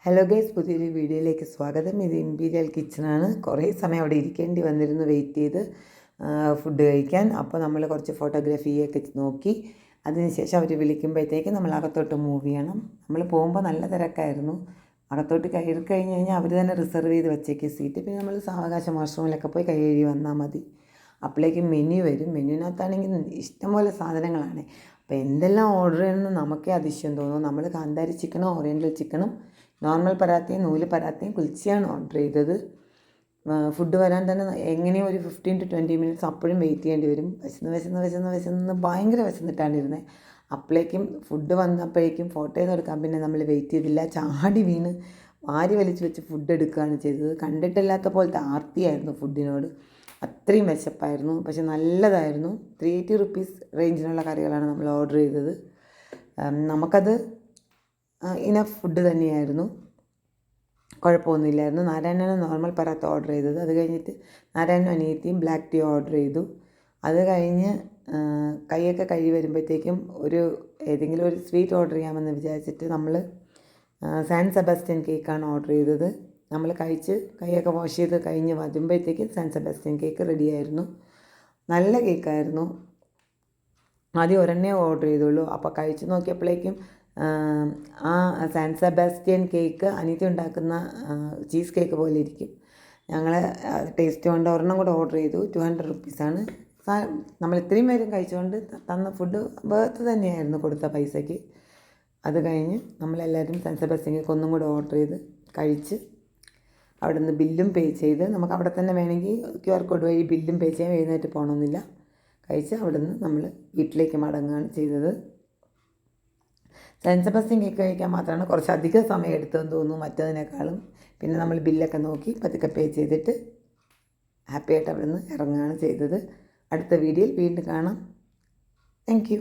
Hello guys, പുതിയൊരു വീഡിയോയിലേക്ക് സ്വാഗതം. ഇത് ഇമ്പീരിയൽ കിച്ചണാണ്. കുറേ സമയം അവിടെ ഇരിക്കേണ്ടി വന്നിരുന്നു വെയിറ്റ് ചെയ്ത് ഫുഡ് കഴിക്കാൻ. അപ്പോൾ നമ്മൾ കുറച്ച് ഫോട്ടോഗ്രാഫിയൊക്കെ നോക്കി. അതിനുശേഷം അവർ വിളിക്കുമ്പോഴത്തേക്ക് നമ്മൾ അകത്തോട്ട് മൂവ് ചെയ്യണം. നമ്മൾ പോകുമ്പോൾ നല്ല തിരക്കായിരുന്നു. അകത്തോട്ട് കയറി കഴിഞ്ഞ് കഴിഞ്ഞാൽ അവർ തന്നെ റിസർവ് ചെയ്ത് വെച്ചേക്ക് സീറ്റ്. പിന്നെ നമ്മൾ സാവകാശം വാഷ്റൂമിലൊക്കെ പോയി കൈ കഴുകി വന്നാൽ മതി. അപ്പോഴേക്കും മെനു വരും. മെനുവിനകത്താണെങ്കിൽ ഇഷ്ടംപോലെ സാധനങ്ങളാണ്. അപ്പോൾ എന്തെല്ലാം ഓർഡർ ചെയ്യണമെന്ന് നമുക്കേ അതിശയം തോന്നും. നമ്മൾ കാന്താരി ചിക്കനും ഓറിയൻ്റൽ ചിക്കനും നോർമൽ പരാത്തയും നൂല് പരാത്തയും കുൽച്ചിയാണ് ഓർഡർ ചെയ്തത്. ഫുഡ് വരാൻ തന്നെ എങ്ങനെയും ഒരു 15 to 20 മിനിറ്റ്സ് അപ്പോഴും വെയിറ്റ് ചെയ്യേണ്ടി വരും. വിശന്ന് ഭയങ്കര വിശന്നിട്ടാണ് ഇരുന്നത്. അപ്പോഴേക്കും ഫുഡ് വന്നപ്പോഴേക്കും ഫോട്ടോയൊന്നും എടുക്കാൻ പിന്നെ നമ്മൾ വെയിറ്റ് ചെയ്തില്ല. ചാടി വീണ് വാരി വലിച്ച് വെച്ച് ഫുഡ് എടുക്കുകയാണ് ചെയ്തത്. കണ്ടിട്ടില്ലാത്ത പോലത്തെ ആർത്തിയായിരുന്നു ഫുഡിനോട്. അത്രയും വിശപ്പായിരുന്നു. പക്ഷെ നല്ലതായിരുന്നു. 380 റുപ്പീസ് റേഞ്ചിനുള്ള കറികളാണ് നമ്മൾ ഓർഡർ ചെയ്തത്. നമുക്കത് ഇനഫ് ഫുഡ് തന്നെയായിരുന്നു. കുഴപ്പമൊന്നുമില്ലായിരുന്നു. നാരായണന് നോർമൽ പറാത്ത ഓർഡർ ചെയ്തത്. അത് കഴിഞ്ഞിട്ട് നാരായണനും അനിയത്തിയും ബ്ലാക്ക് ടീ ഓർഡർ ചെയ്തു. അത് കഴിഞ്ഞ് കൈയൊക്കെ കഴുകി വരുമ്പോഴത്തേക്കും ഏതെങ്കിലും ഒരു സ്വീറ്റ് ഓർഡർ ചെയ്യാമെന്ന് വിചാരിച്ചിട്ട് നമ്മൾ സാൻ സെബാസ്റ്റ്യൻ കേക്കാണ് ഓർഡർ ചെയ്തത്. നമ്മൾ കഴിച്ച് കൈയൊക്കെ വാഷ് ചെയ്ത് കഴിഞ്ഞ് വരുമ്പോഴത്തേക്കും സാൻ സെബാസ്റ്റ്യൻ കേക്ക് റെഡിയായിരുന്നു. നല്ല കേക്കായിരുന്നു. ആദ്യം ഒരെണ്ണേ ഓർഡർ ചെയ്തുള്ളൂ. അപ്പോൾ കഴിച്ച് നോക്കിയപ്പോഴേക്കും ആ സാൻ സെബാസ്റ്റ്യൻ കേക്ക് അനിയത്തി ഉണ്ടാക്കുന്ന ചീസ് കേക്ക് പോലെ ഇരിക്കും. ഞങ്ങൾ ടേസ്റ്റ് കൊണ്ട് ഒരെണ്ണം കൂടെ ഓർഡർ ചെയ്തു. 200 റുപ്പീസാണ്. നമ്മൾ ഇത്രയും പേരും കഴിച്ചുകൊണ്ട് തന്ന ഫുഡ് വേർത്ത് തന്നെയായിരുന്നു കൊടുത്ത പൈസയ്ക്ക്. അത് കഴിഞ്ഞ് നമ്മളെല്ലാവരും സാൻ സെബാസ്റ്റ്യൻ കേക്ക് ഒന്നും കൂടെ ഓർഡർ ചെയ്ത് കഴിച്ച് അവിടെ നിന്ന് ബില്ലും പേ ചെയ്ത്, നമുക്ക് അവിടെ തന്നെ വേണമെങ്കിൽ QR കോഡ് വഴി ബില്ലും പേ ചെയ്യാൻ എഴുന്നേറ്റ് പോകണമെന്നില്ല. കഴിച്ച് അവിടെ നിന്ന് നമ്മൾ വീട്ടിലേക്ക് മടങ്ങുകയാണ് ചെയ്തത്. സാൻ സെബാസ്റ്റ്യൻ കേക്ക് കഴിക്കാൻ മാത്രമാണ് കുറച്ചധികം സമയം എടുത്തതെന്ന് തോന്നുന്നു മറ്റതിനേക്കാളും. പിന്നെ നമ്മൾ ബില്ലൊക്കെ നോക്കി പതുക്കെ പേ ചെയ്തിട്ട് ഹാപ്പി ആയിട്ട് അവിടെ നിന്ന് ഇറങ്ങുകയാണ് ചെയ്തത്. അടുത്ത വീഡിയോയിൽ വീണ്ടും കാണാം. Thank you.